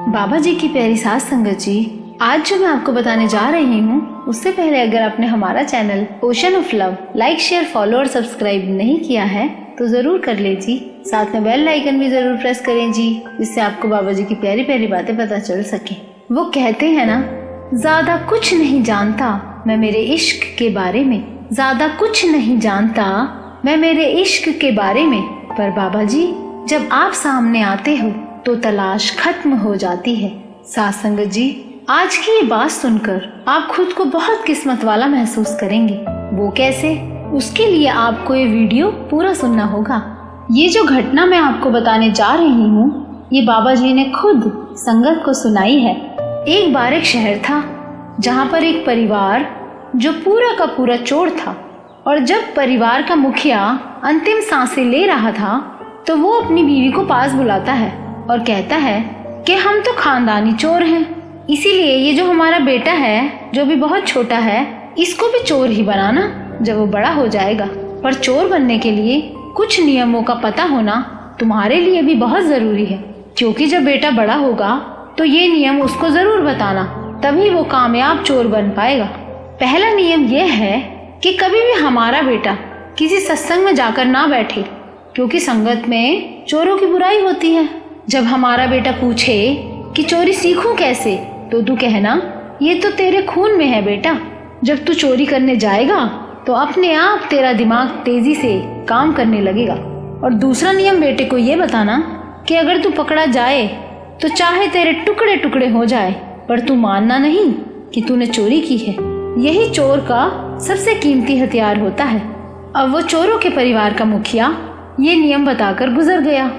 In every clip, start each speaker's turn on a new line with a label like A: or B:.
A: बाबा जी की प्यारी सास संगत जी, आज जो मैं आपको बताने जा रही हूँ उससे पहले अगर आपने हमारा channel ocean of love like share follow और सब्सक्राइब नहीं किया है तो जरूर कर लीजिए। साथ में बेल आइकन भी जरूर प्रेस करें जी, जिससे आपको बाबा जी की प्यारी प्यारी बातें पता चल सके। वो कहते हैं ना, ज्यादा कुछ नहीं जानता मैं मेरे इश्क के बारे में, ज्यादा कुछ नहीं जानता मैं मेरे इश्क के बारे में, पर बाबा जी जब आप सामने आते हो तो तलाश खत्म हो जाती है। साथ संगत जी, आज की ये बात सुनकर आप खुद को बहुत किस्मत वाला महसूस करेंगे। वो कैसे? उसके लिए आपको ये वीडियो पूरा सुनना होगा। ये जो घटना मैं आपको बताने जा रही हूँ ये बाबा जी ने खुद संगत को सुनाई है। एक बार एक शहर था जहाँ पर एक परिवार जो पूरा का पूरा चोर था, और जब परिवार का मुखिया अंतिम सांसें ले रहा था तो वो अपनी बीवी को पास बुलाता है और कहता है कि हम तो खानदानी चोर हैं, इसीलिए ये जो हमारा बेटा है जो भी बहुत छोटा है इसको भी चोर ही बनाना जब वो बड़ा हो जाएगा। पर चोर बनने के लिए कुछ नियमों का पता होना तुम्हारे लिए भी बहुत जरूरी है, क्योंकि जब बेटा बड़ा होगा तो ये नियम उसको जरूर बताना, तभी वो कामयाब चोर बन पाएगा। पहला नियम यह है कि कभी भी हमारा बेटा किसी सत्संग में जाकर ना बैठे, क्योंकि संगत में चोरों की बुराई होती है। जब हमारा बेटा पूछे कि चोरी सीखूं कैसे, तो तू कहना ये तो तेरे खून में है बेटा। जब तू चोरी करने जाएगा तो अपने आप तेरा दिमाग तेजी से काम करने लगेगा। और दूसरा नियम बेटे को ये बताना कि अगर तू पकड़ा जाए तो चाहे तेरे टुकड़े टुकड़े हो जाए, पर तू मानना नहीं कि तूने चोरी की है। यही चोर का सबसे कीमती हथियार होता है। अब वो चोरों के परिवार का मुखिया ये नियम बताकर गुजर गया,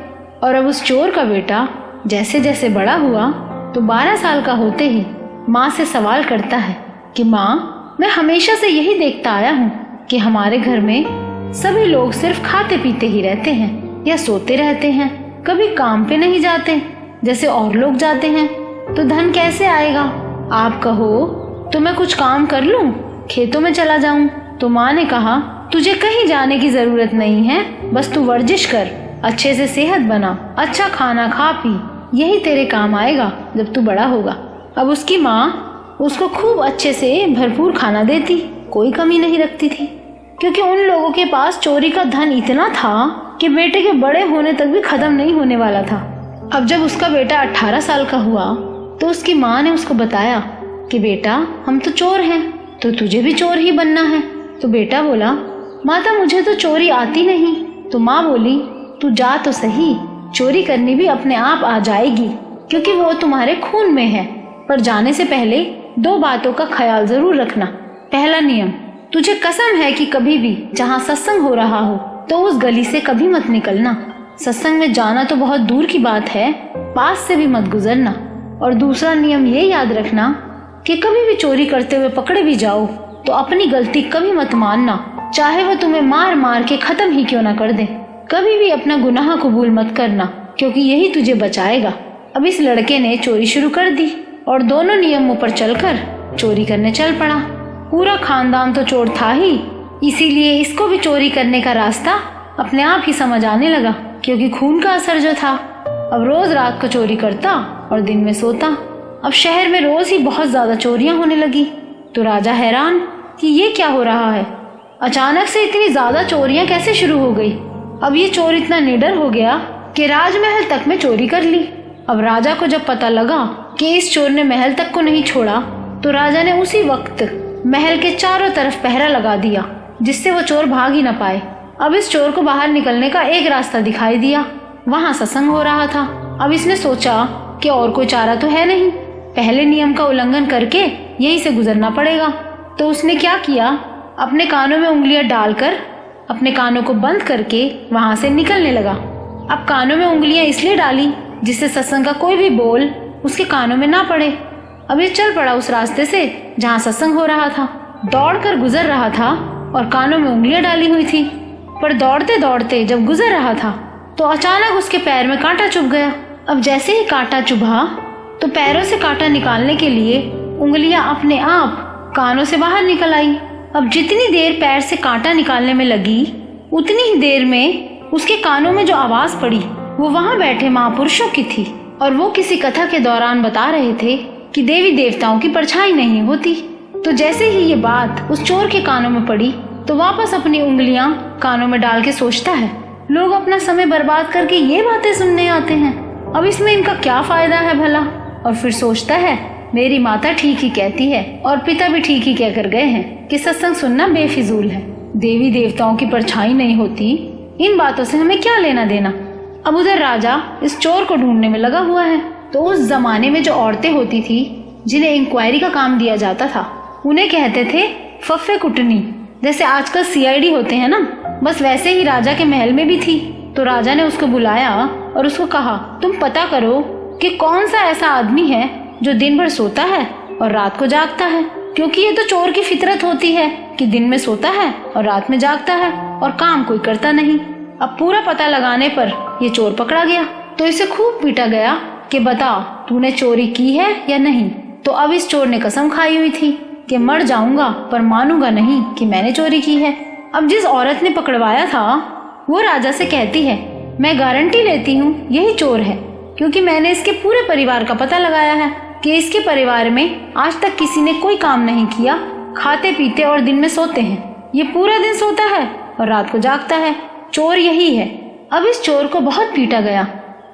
A: और अब उस चोर का बेटा जैसे जैसे बड़ा हुआ तो 12 साल का होते ही माँ से सवाल करता है कि माँ, मैं हमेशा से यही देखता आया हूँ कि हमारे घर में सभी लोग सिर्फ खाते पीते ही रहते हैं या सोते रहते हैं, कभी काम पे नहीं जाते जैसे और लोग जाते हैं, तो धन कैसे आएगा? आप कहो तो मैं कुछ काम कर लूँ, खेतों में चला जाऊँ। तो माँ ने कहा, तुझे कहीं जाने की जरूरत नहीं है, बस तू वर्जिश कर, अच्छे से सेहत बना, अच्छा खाना खा पी, यही तेरे काम आएगा जब तू बड़ा होगा। अब उसकी माँ उसको खूब अच्छे से भरपूर खाना देती, कोई कमी नहीं रखती थी, क्योंकि उन लोगों के पास चोरी का धन इतना था कि बेटे के बड़े होने तक भी खत्म नहीं होने वाला था। अब जब उसका बेटा 18 साल का हुआ तो उसकी माँ ने उसको बताया कि बेटा, हम तो चोर हैं तो तुझे भी चोर ही बनना है। तो बेटा बोला, माता मुझे तो चोरी आती नहीं। तो माँ बोली, तू जा तो सही, चोरी करनी भी अपने आप आ जाएगी, क्योंकि वो तुम्हारे खून में है। पर जाने से पहले 2 बातों का ख्याल जरूर रखना। पहला नियम, तुझे कसम है कि कभी भी जहाँ सत्संग हो रहा हो तो उस गली से कभी मत निकलना। सत्संग में जाना तो बहुत दूर की बात है, पास से भी मत गुजरना। और दूसरा नियम ये याद रखना कि कभी भी चोरी करते हुए पकड़े भी जाओ तो अपनी गलती कभी मत मानना, चाहे वो तुम्हें मार मार के खत्म ही क्यों ना कर दे। कभी भी अपना गुनाह कबूल मत करना, क्योंकि यही तुझे बचाएगा। अब इस लड़के ने चोरी शुरू कर दी और दोनों नियमों पर चलकर चोरी करने चल पड़ा। पूरा खानदान तो चोर था ही, इसीलिए इसको भी चोरी करने का रास्ता अपने आप ही समझ आने लगा, क्योंकि खून का असर जो था। अब रोज रात को चोरी करता और दिन में सोता। अब शहर में रोज ही बहुत ज्यादा चोरियां होने लगी। तो राजा हैरान कि ये क्या हो रहा है, अचानक से इतनी ज्यादा चोरियां कैसे शुरू हो गई। अब ये चोर इतना निडर हो गया कि राजमहल तक में चोरी कर ली। अब राजा को जब पता लगा कि इस चोर ने महल तक को नहीं छोड़ा, तो राजा ने उसी वक्त महल के चारों तरफ पहरा लगा दिया, जिससे वो चोर भाग ही न पाए। अब इस चोर को बाहर निकलने का एक रास्ता दिखाई दिया, वहाँ सत्संग हो रहा था। अब इसने सोचा कि और कोई चारा तो है नहीं, पहले नियम का उल्लंघन करके यहीं से गुजरना पड़ेगा। तो उसने क्या किया, अपने कानों में उंगलियां डालकर अपने कानों को बंद करके वहां से निकलने लगा। अब कानों में उंगलियां इसलिए डाली जिससे सत्संग का कोई भी बोल उसके कानों में ना पड़े। अब ये चल पड़ा उस रास्ते से जहाँ सत्संग हो रहा था, दौड़कर गुजर रहा था और कानों में उंगलियां डाली हुई थी। पर दौड़ते दौड़ते जब गुजर रहा था तो अचानक उसके पैर में कांटा चुभ गया। अब जैसे ही कांटा चुभा तो पैरों से कांटा निकालने के लिए उंगलियां अपने आप कानों से बाहर निकल आई। अब जितनी देर पैर से कांटा निकालने में लगी उतनी ही देर में उसके कानों में जो आवाज पड़ी वो वहां बैठे महापुरुषों की थी। और वो किसी कथा के दौरान बता रहे थे कि देवी देवताओं की परछाई नहीं होती। तो जैसे ही ये बात उस चोर के कानों में पड़ी तो वापस अपनी उंगलियां कानों में डाल के सोचता है, लोग अपना समय बर्बाद करके ये बातें सुनने आते हैं, अब इसमें इनका क्या फायदा है भला। और फिर सोचता है, मेरी माता ठीक ही कहती है और पिता भी ठीक ही कह कर गए हैं कि सत्संग सुनना बेफिजूल है। देवी देवताओं की परछाई नहीं होती, इन बातों से हमें क्या लेना देना। अब उधर राजा इस चोर को ढूंढने में लगा हुआ है। तो उस जमाने में जो औरतें होती थी जिन्हें इंक्वायरी का काम दिया जाता था, उन्हें कहते थे फफ्फे कुटनी। जैसे आजकल CID होते हैं ना, बस वैसे ही राजा के महल में भी थी। तो राजा ने उसको बुलाया और उसको कहा, तुम पता करो कि कौन सा ऐसा आदमी है जो दिन भर सोता है और रात को जागता है, क्योंकि ये तो चोर की फितरत होती है कि दिन में सोता है और रात में जागता है और काम कोई करता नहीं। अब पूरा पता लगाने पर ये चोर पकड़ा गया तो इसे खूब पीटा गया कि बता तूने चोरी की है या नहीं। तो अब इस चोर ने कसम खाई हुई थी कि मर जाऊंगा पर मानूंगा नहीं कि मैंने चोरी की है। अब जिस औरत ने पकड़वाया था वो राजा से कहती है, मैं गारंटी लेती हूँ यही चोर है, क्योंकि मैंने इसके पूरे परिवार का पता लगाया है कि इसके परिवार में आज तक किसी ने कोई काम नहीं किया, खाते पीते और दिन में सोते हैं। ये पूरा दिन सोता है और रात को जागता है, चोर यही है। अब इस चोर को बहुत पीटा गया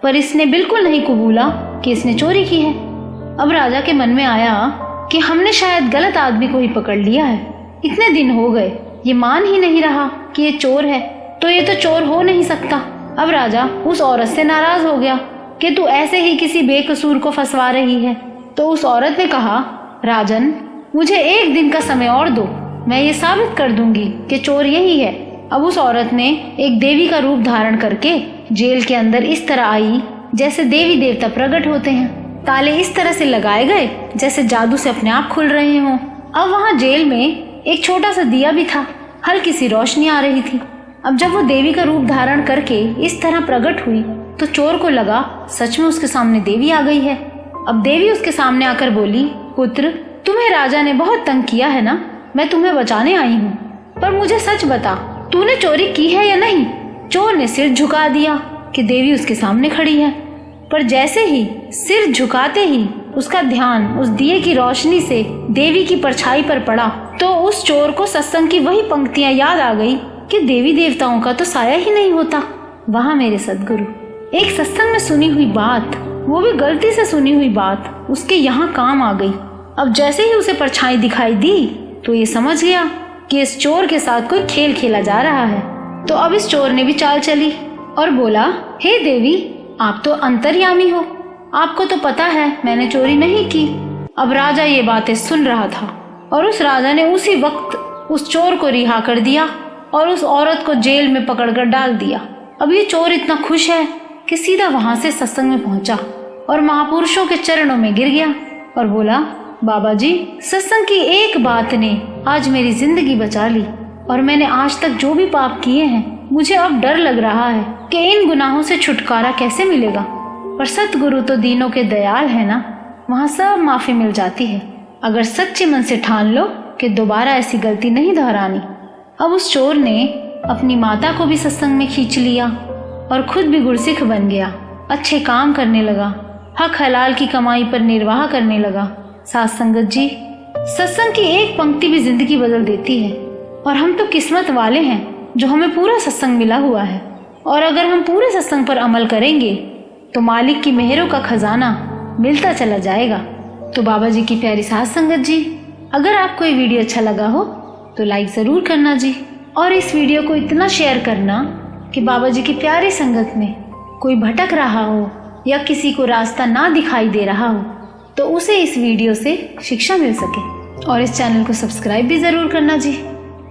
A: पर इसने बिल्कुल नहीं कबूला कि इसने चोरी की है। अब राजा के मन में आया कि हमने शायद गलत आदमी को ही पकड़ लिया है। इतने दिन हो गए, ये मान ही नहीं रहा कि ये चोर है, तो ये तो चोर हो नहीं सकता। अब राजा उस औरत से नाराज हो गया कि तू ऐसे ही किसी बेकसूर को फंसवा रही है। तो उस औरत ने कहा, राजन मुझे 1 दिन का समय और दो, मैं ये साबित कर दूंगी कि चोर यही है। अब उस औरत ने एक देवी का रूप धारण करके जेल के अंदर इस तरह आई जैसे देवी देवता प्रकट होते हैं। ताले इस तरह से लगाए गए जैसे जादू से अपने आप खुल रहे हों। अब वहाँ जेल में एक छोटा सा दिया भी था, हल्की सी रोशनी आ रही थी। अब जब वो देवी का रूप धारण करके इस तरह प्रकट हुई तो चोर को लगा सच में उसके सामने देवी आ गई है। अब देवी उसके सामने आकर बोली, पुत्र तुम्हें राजा ने बहुत तंग किया है ना, मैं तुम्हें बचाने आई हूँ, पर मुझे सच बता तूने चोरी की है या नहीं। चोर ने सिर झुका दिया कि देवी उसके सामने खड़ी है, पर जैसे ही सिर झुकाते ही उसका ध्यान उस दिए की रोशनी से देवी की परछाई पर पड़ा तो उस चोर को सत्संग की वही पंक्तियां याद आ गई कि देवी देवताओं का तो साया ही नहीं होता। वहाँ मेरे सदगुरु, एक सत्संग में सुनी हुई बात, वो भी गलती से सुनी हुई बात, उसके यहाँ काम आ गई। अब जैसे ही उसे परछाई दिखाई दी तो ये समझ गया कि इस चोर के साथ कोई खेल खेला जा रहा है। तो अब इस चोर ने भी चाल चली और बोला, हे देवी आप तो अंतर्यामी हो, आपको तो पता है मैंने चोरी नहीं की। अब राजा ये बातें सुन रहा था और उस राजा ने उसी वक्त उस चोर को रिहा कर दिया और उस औरत को जेल में पकड़कर डाल दिया। अब ये चोर इतना खुश है कि सीधा वहां से सत्संग में पहुंचा और महापुरुषों के चरणों में गिर गया और बोला, बाबा जी सत्संग की एक बात ने आज मेरी जिंदगी बचा ली और मैंने आज तक जो भी पाप किए हैं मुझे अब डर लग रहा है कि इन गुनाहों से छुटकारा कैसे मिलेगा। पर सतगुरु तो दीनों के दयाल है ना, वहाँ सब माफी मिल जाती है अगर सच्चे मन से ठान लो कि दोबारा ऐसी गलती नहीं दोहरानी। अब उस चोर ने अपनी माता को भी सत्संग में खींच लिया और खुद भी गुरसिख बन गया, अच्छे काम करने लगा, हक हलाल की कमाई पर निर्वाह करने लगा। साथ संगत जी, सत्संग की एक पंक्ति भी जिंदगी बदल देती है और हम तो किस्मत वाले हैं जो हमें पूरा सत्संग मिला हुआ है। और अगर हम पूरे सत्संग पर अमल करेंगे तो मालिक की मेहरों का खजाना मिलता चला जाएगा। तो बाबा जी की प्यारी साथ संगत जी, अगर आपको ये वीडियो अच्छा लगा हो तो लाइक जरूर करना जी, और इस वीडियो को इतना शेयर करना कि बाबा जी की प्यारी संगत में कोई भटक रहा हो या किसी को रास्ता ना दिखाई दे रहा हो तो उसे इस वीडियो से शिक्षा मिल सके। और इस चैनल को सब्सक्राइब भी जरूर करना जी।